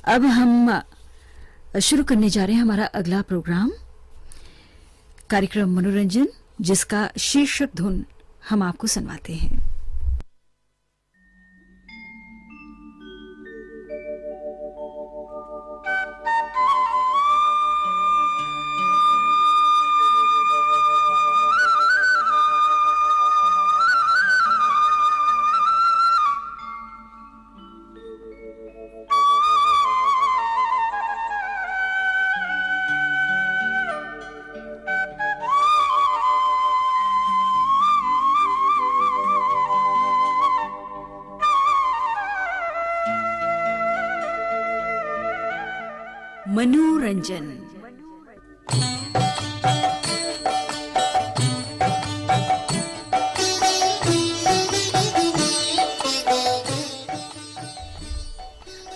अब हम शुरू करने जा रहे हैं हमारा अगला प्रोग्राम, कार्यक्रम मनोरंजन, जिसका शीर्षक धुन हम आपको सुनवाते हैं। मनोरंजन।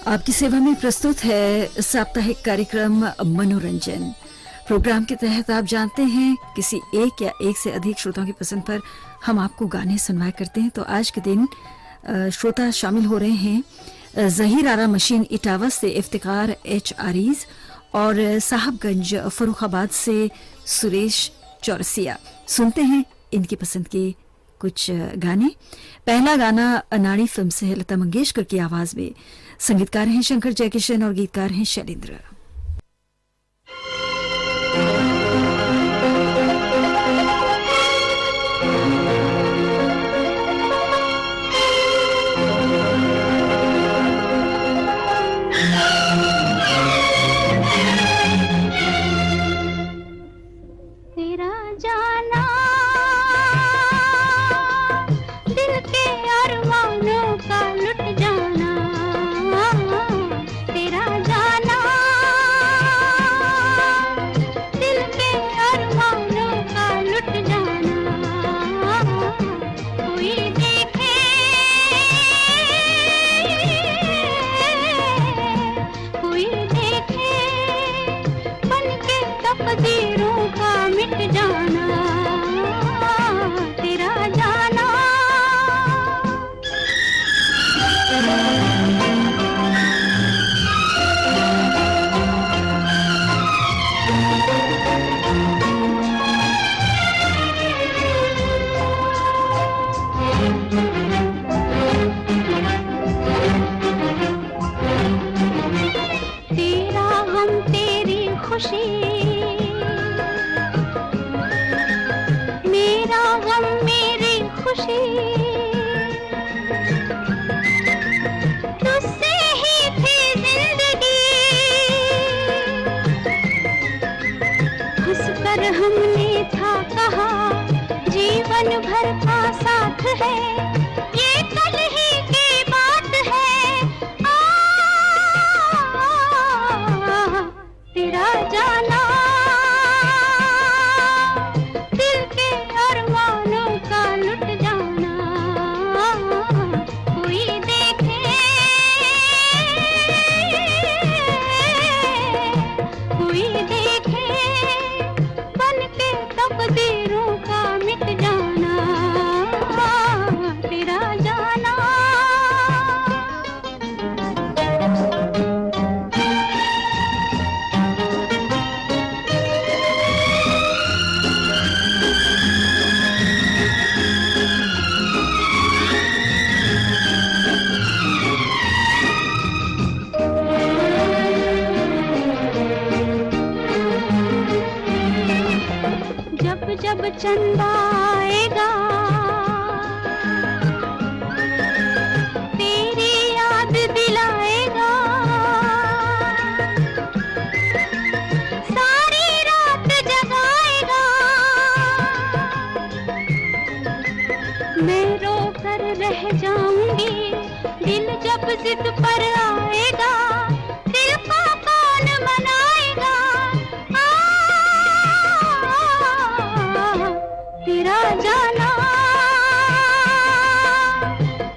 आपकी सेवा में प्रस्तुत है साप्ताहिक कार्यक्रम मनोरंजन। प्रोग्राम के तहत आप जानते हैं किसी एक या एक से अधिक श्रोताओं की पसंद पर हम आपको गाने सुनवाया करते हैं। तो आज के दिन श्रोता शामिल हो रहे हैं जहीर आरा मशीन इटावा से इफ्तिकार एच आरीज और साहबगंज फरुखाबाद से सुरेश चौरसिया। सुनते हैं इनकी पसंद के कुछ गाने। पहला गाना अनाड़ी फिल्म से है, लता मंगेशकर की आवाज में। संगीतकार हैं शंकर जयकिशन और गीतकार हैं शैलेंद्र। हमने था कहा जीवन भर का साथ है, ये कल ही की बात है। तेरा जाना दिल के अरमानों का लुट जाना, कोई देखे कोई देखे तकदीरों का मिट जाना, तेरा जाना। जब चंदा आएगा तेरी याद दिलाएगा, सारी रात जगाएगा। मैं रो कर रह जाऊंगी दिल जब जिद पर आएगा, दिल को कौन मनाएगा। तेरा जाना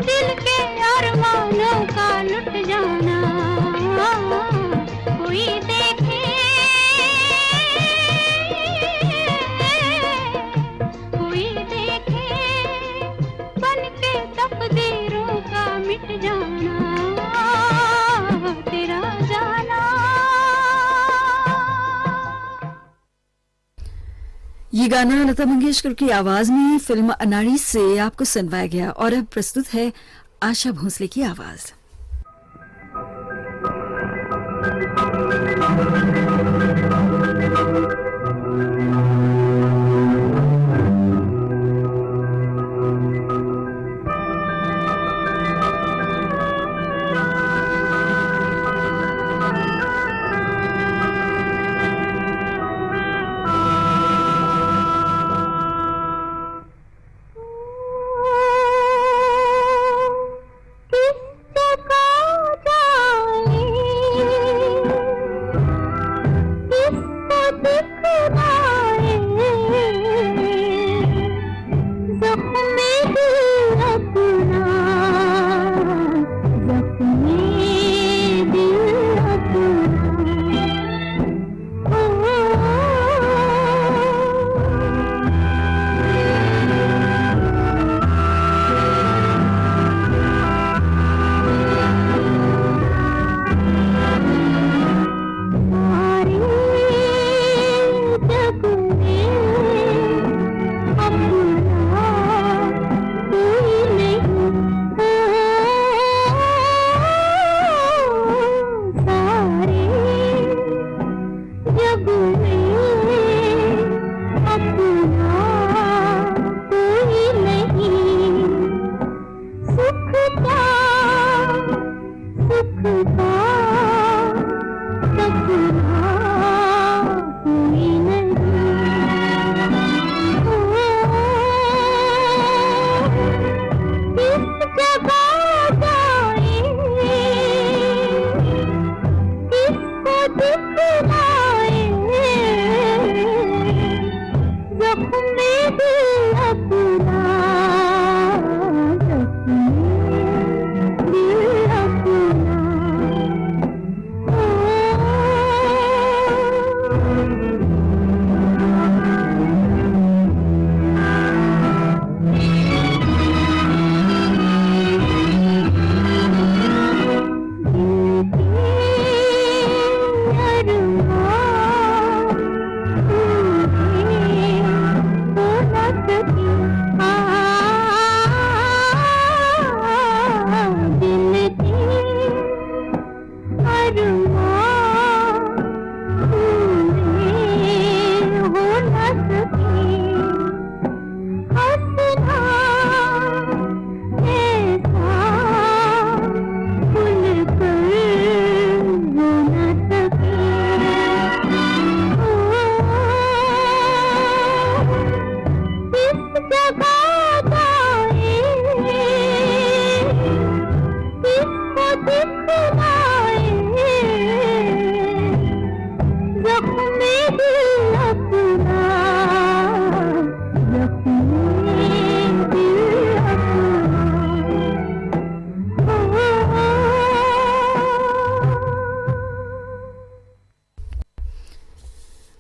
दिल के अरमानों का लुट जाना, कोई देखे कोई देखे बन के तकदीरों का मिट जाना, ये गाना लता मंगेशकर की आवाज में फिल्म अनाड़ी से आपको सुनवाया गया और अब प्रस्तुत है आशा भोसले की आवाज।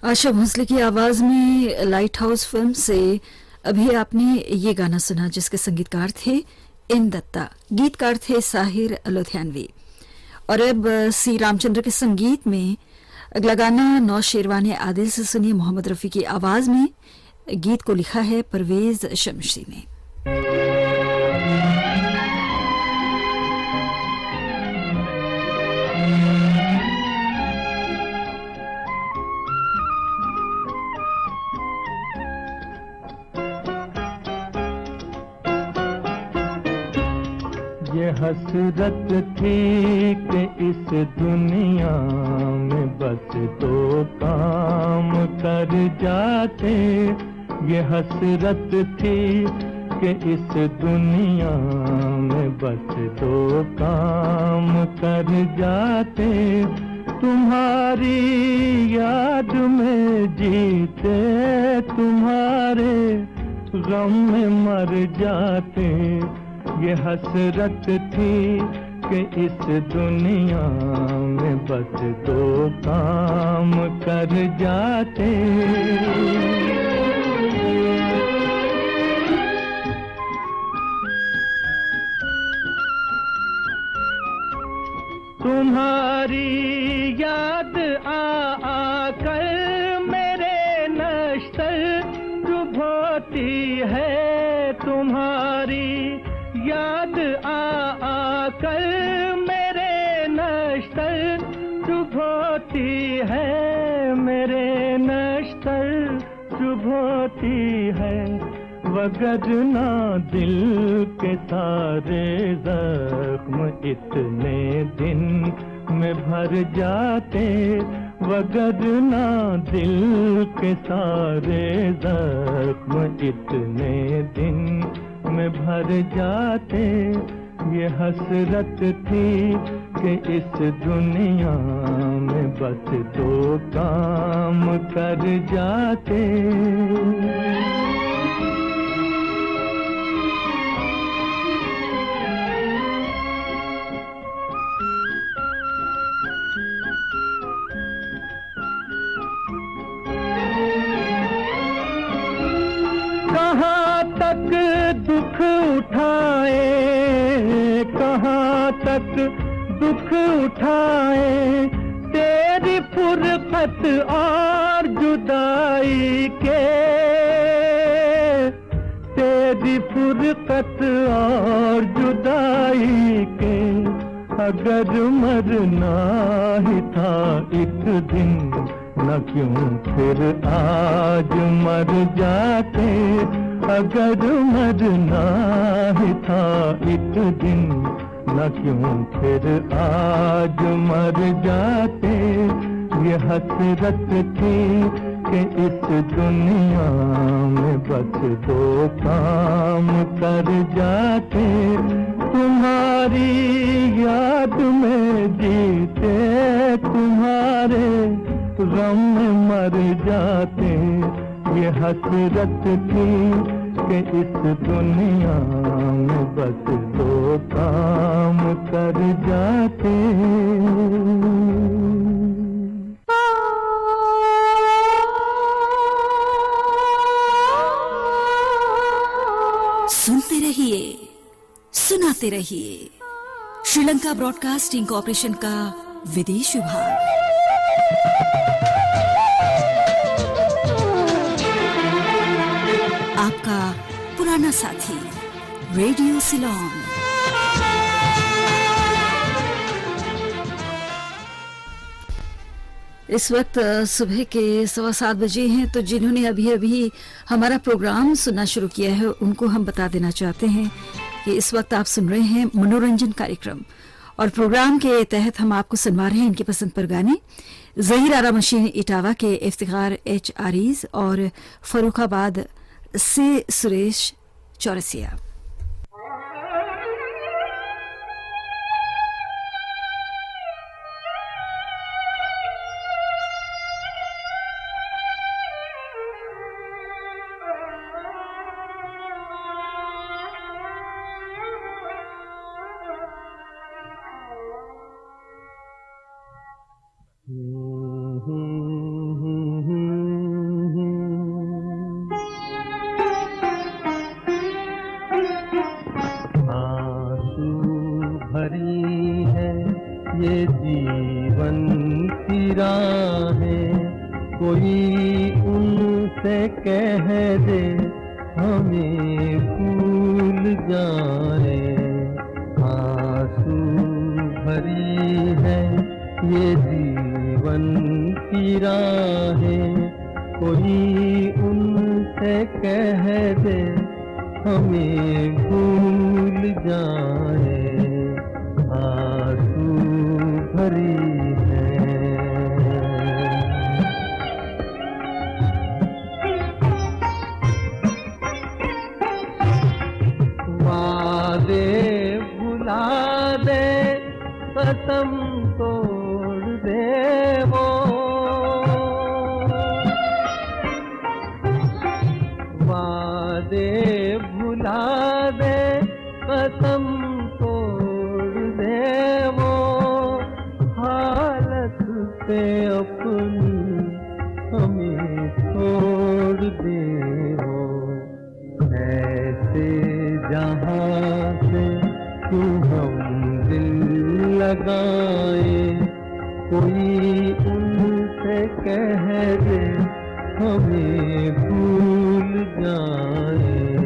आशा भोसले की आवाज में लाइट हाउस फिल्म से अभी आपने ये गाना सुना, जिसके संगीतकार थे इन दत्ता, गीतकार थे साहिर लुधियानवी। और अब सी रामचंद्र के संगीत में अगला गाना नौशेरवानी आदिल से सुनिए, मोहम्मद रफी की आवाज में। गीत को लिखा है परवेज शमशी ने। ये हसरत थी कि इस दुनिया में बस दो काम कर जाते। ये हसरत थी कि इस दुनिया में बस दो काम कर जाते। तुम्हारी याद में जीते, तुम्हारे गम में मर जाते। ये हसरत थी कि इस दुनिया में बस दो काम कर जाते। तुम्हारी याद आ आकर मेरे नश्तर है तुम्हारी याद आकर मेरे नश्तर चुभोती है, मेरे नश्तर चुभोती है। वगरना दिल के सारे जख्म इतने दिन में भर जाते, वगरना दिल के सारे जख्म इतने दिन में भर जाते। ये हसरत थी कि इस दुनिया में बस दो काम कर जाते। कहाँ तक दुख उठाए, कहाँ तक दुख उठाए, तेरी फुरकत और जुदाई के, तेरी फुरकत और जुदाई के। अगर मरना ही था एक दिन, न क्यों फिर आज मर जाते। अगर मरना ही था एक दिन, न क्यों फिर आज मर जाते। ये हसरत थी कि इस दुनिया में बस दो काम कर जाते। तुम्हारी याद में जीते, तुम्हारे गम में मर जाते। ये हसरत थी कि इस दुनिया में बस दो काम कर जाते। सुनते रहिए, सुनाते रहिए। श्रीलंका ब्रॉडकास्टिंग कॉर्पोरेशन का विदेश विभाग। आपका पुराना साथी रेडियो सिलोन। इस वक्त सुबह के 7:15 बजे हैं। तो जिन्होंने अभी अभी हमारा प्रोग्राम सुनना शुरू किया है उनको हम बता देना चाहते हैं कि इस वक्त आप सुन रहे हैं मनोरंजन कार्यक्रम, और प्रोग्राम के तहत हम आपको सुनवा रहे हैं इनकी पसंद पर गाने। ज़हीर आरा मशीन इटावा के इफ्तिखार एच आरीज और फरुखाबाद से सुरेश चौरसिया। ये जीवन की राहें, कोई उनसे कह दे हमें भूल जाए। आंसू भरी है ये जीवन की राहें, कोई उनसे कह दे हमें भूल जाए। आंसू भरी है वादे भुला दे, कसम तोड़ दे वो, वादे भुला दे, कसम से अपनी हमें छोड़ दे हो। ऐसे जहाँ से तू हम दिल लगाए, कोई उनसे कह दे हमें भूल जाए।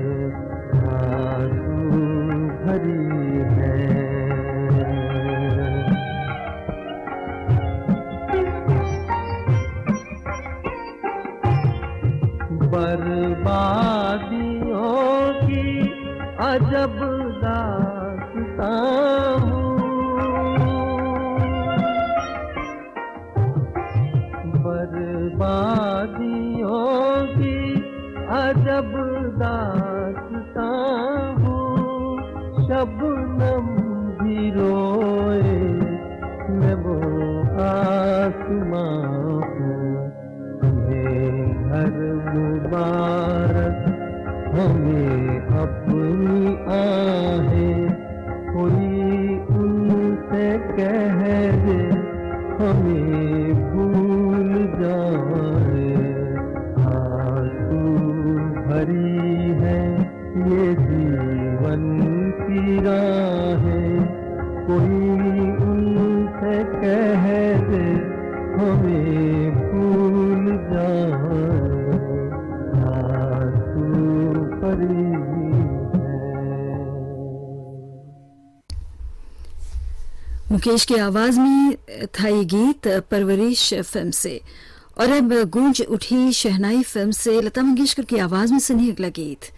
अजब दास्तां हूँ। बर्बादियों की अजब दास्तां हूँ। शबनम भी रोए मैं वो आसमां हूँ। हमें घर मुबारक हमें अपनी आहें, कोई उनसे कह दे हमें भूल जाए। आंसू भरी है ये जीवन की राहें, कोई उनसे कह दे हमें भूल जाए। आंसू भरी मुकेश की आवाज में था ये गीत परवरिश फिल्म से। और अब गूंज उठी शहनाई फिल्म से लता मंगेशकर की आवाज में सुनिए अगला गीत।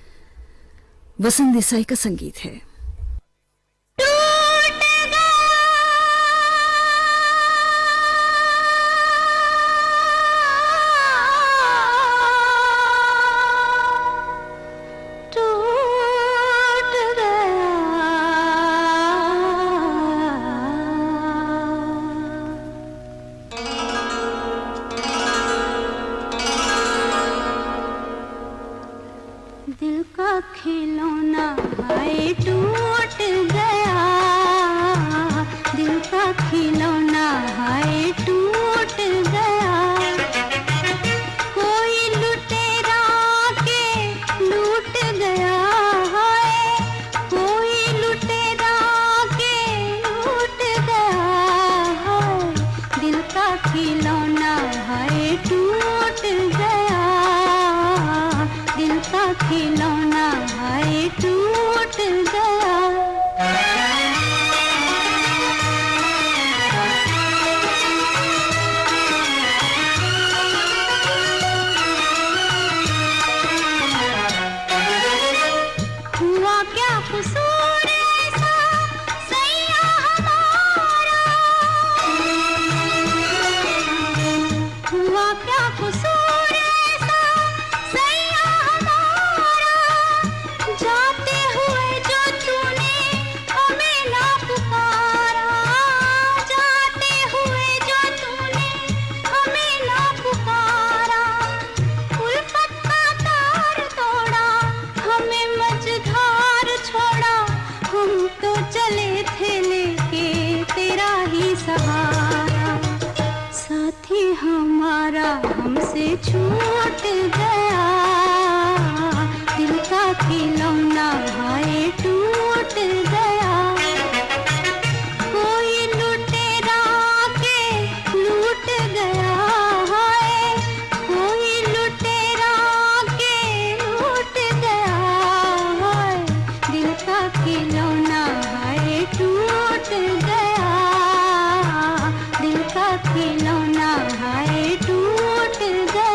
वसंत देसाई का संगीत है। दिल का खिलौना हाय टूट गया, दिल का खिलौना हाय टूट गया। कोई लुटेरा के लूट गया हाय, कोई लुटेरा के लूट गया हाय। दिल का खिलौना हाय टूट गया, दिल का खिलौना हाय टूट गया। हुआ क्या कसूर ऐसा सैया हमारा, हुआ क्या कसूर ऐसा सैया हमारा। जाते हुए जो तूने हमें ना पुकारा, जाते हुए जो तूने हमें ना पुकारा। उल्फत का तार तोड़ा, हमें मझधार छोड़ा। हम तो चले थे लेके तेरा ही सहारा, साथी हमारा हमसे छूट गया। दिल का खिलौना हाय टूट गया। कोई लुटेरा के लूट गया हाय, कोई लुटेरा के लूट गया हाय। दिल का खिलौना हाय टूट गया, दिल का खिलौना हाय टूट गया।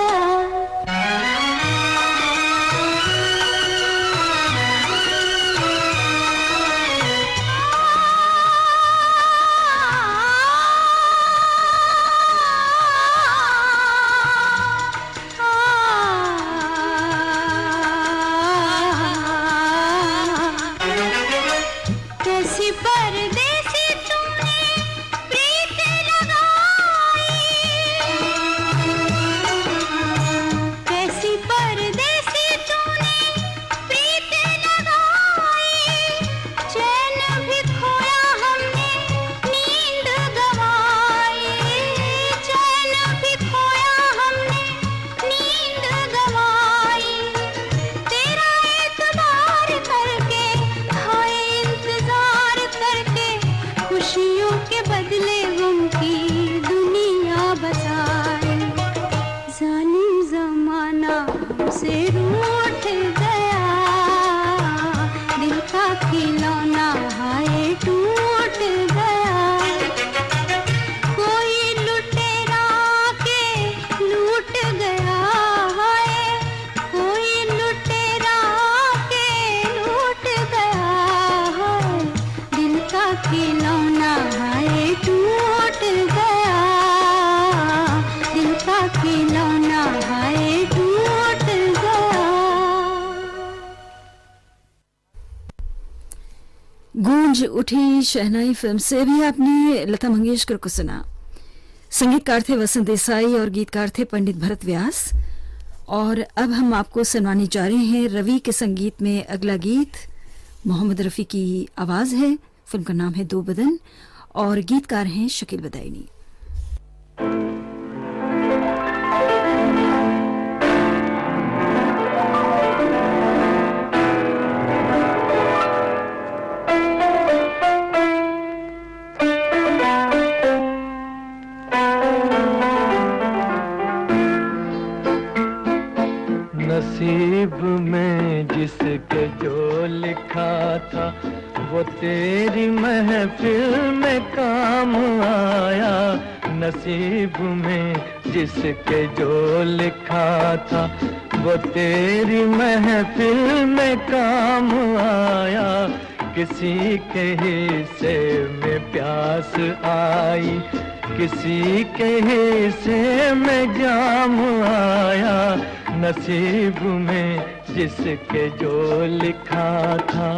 गूंज उठी शहनाई फिल्म से भी आपने लता मंगेशकर को सुना। संगीतकार थे वसंत देसाई और गीतकार थे पंडित भरत व्यास। और अब हम आपको सुनाने जा रहे हैं रवि के संगीत में अगला गीत। मोहम्मद रफ़ी की आवाज़ है। फिल्म का नाम है दो बदन और गीतकार हैं शकील बदायूनी। नसीब में जिसके जो लिखा था वो तेरी महफिल में काम आया। नसीब में जिसके जो लिखा था वो तेरी महफिल में काम आया। किसी के हिस्से में प्यास आई, किसी के हिस्से में जाम आया। नसीब में जिसके जो लिखा था।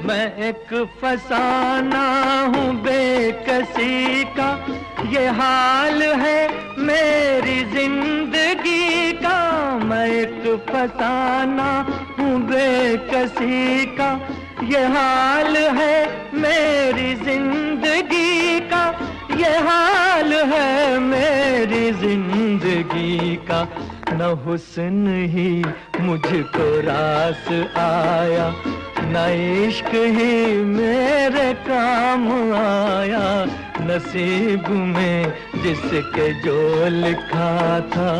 मैं एक फसाना हूँ बेकसी का, ये हाल है मेरी जिंदगी का। मैं एक फसाना हूँ बेकसी का, ये हाल है मेरी जिंदगी का। ये हाल है मेरी जिंदगी का। न हुस्न ही मुझको रास आया, न इश्क ही मेरे काम आया। नसीब में जिसके जो लिखा था।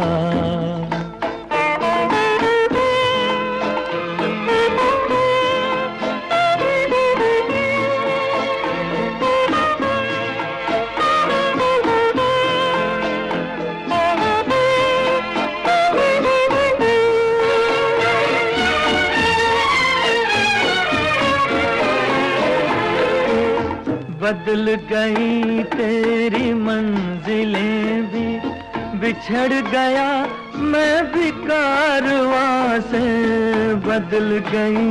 बदल गई तेरी मंजिलें भी, बिछड़ गया मैं भी कारवां से। बदल गई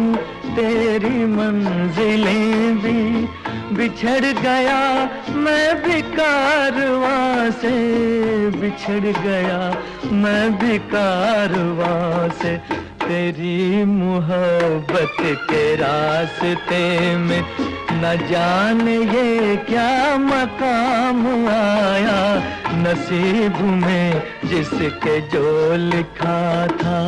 तेरी मंजिलें भी, बिछड़ गया मैं भी कारवां से। बिछड़ गया मैं भी कारवां से। तेरी मोहब्बत के रास्ते में न जाने ये क्या मकाम आया। नसीब में जिसके जो लिखा था।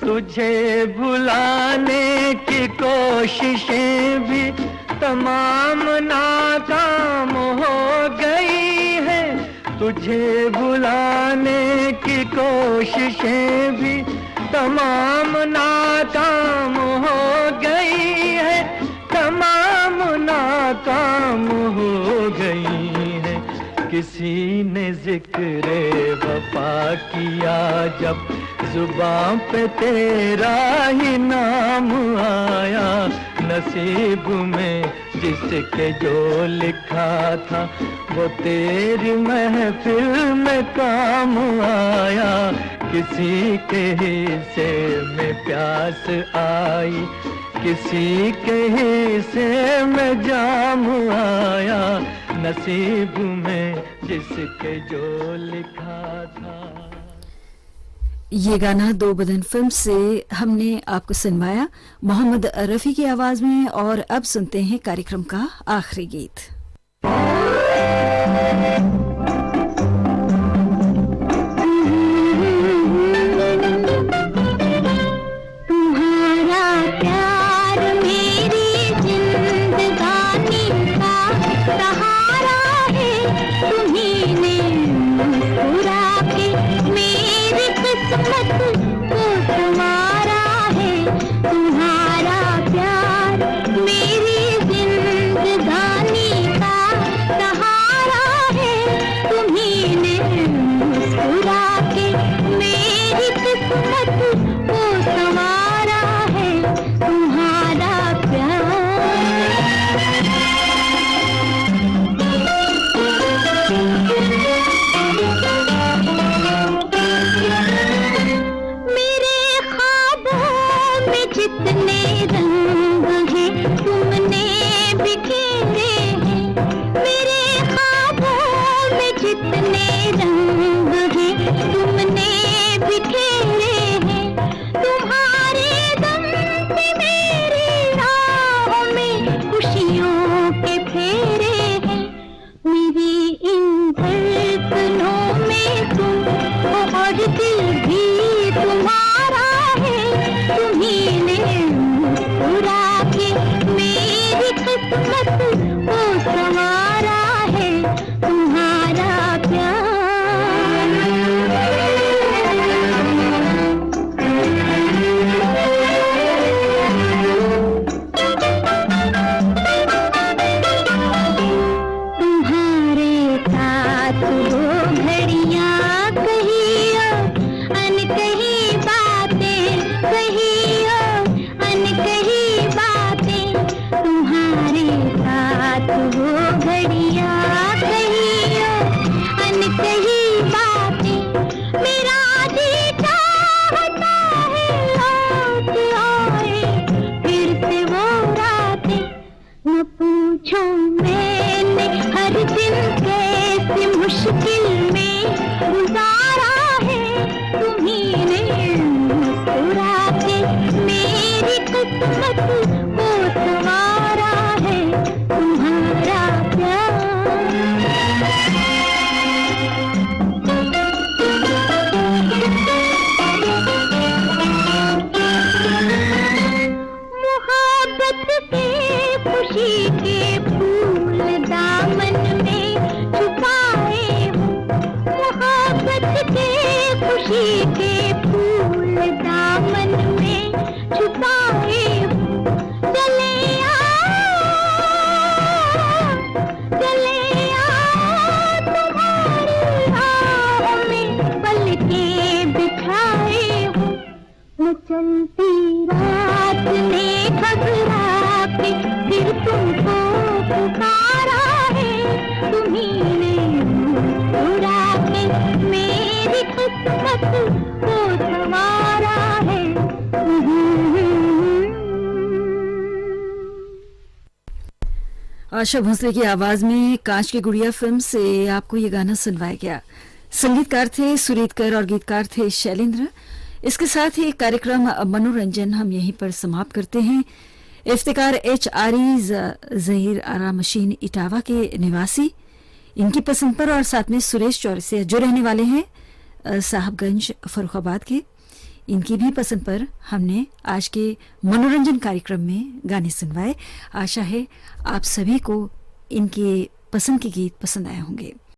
तुझे भुलाने की कोशिशें भी तमाम नाकाम हो गई है। तुझे भुलाने की कोशिशें भी तमाम नाकाम हो गई है। तमाम नाकाम हो गई है। किसी ने जिक्र वफा किया जब, जुबां पे तेरा ही नाम आया। नसीब में जिसके जो लिखा था वो तेरी महफिल में काम आया। किसी के हिस्से में प्यास आई, किसी के हिस्से में जाम आया। नसीब में जिसके जो लिखा था। ये गाना दो बदन फिल्म से हमने आपको सुनवाया मोहम्मद रफ़ी की आवाज में। और अब सुनते हैं कार्यक्रम का आखिरी गीत। तुम्हारा प्यार मेरी जिंदगानी का सहारा है। तुम्हीं ने मुस्कुरा के मेरी किस्मत को संवारा न पूछो मैंने हर दिन कैसी मुश्किल में गुजारा है, तुम्हीं ने मुस्कुरा के मेरी किस्मत को संवारा है, तुम्हारा प्यार। मोहब्बत के खुशी के फूल दामन में छुपाए हूँ, मोहब्बत के खुशी के फूल दामन में छुपाए हूँ। चले आ तुम्हारी राहों में पलकें बिछाए हूँ। न चलती रात ने घबरा के फिर तुमको पुकारा है, तुम्हीं ने मुस्कुरा के मेरी किस्मत को संवारा है। आशा भोसले की आवाज में कांच की गुड़िया फिल्म से आपको ये गाना सुनवाया गया। संगीतकार थे सुरीतकर और गीतकार थे शैलेंद्र। इसके साथ ही कार्यक्रम मनोरंजन हम यहीं पर समाप्त करते हैं। इफ्तिकार HRE जहीर आरा मशीन इटावा के निवासी, इनकी पसंद पर और साथ में सुरेश चौरसिया जो रहने वाले हैं साहबगंज फर्रुखाबाद के, इनकी भी पसंद पर हमने आज के मनोरंजन कार्यक्रम में गाने सुनवाए। आशा है आप सभी को इनके पसंद के गीत पसंद आए होंगे।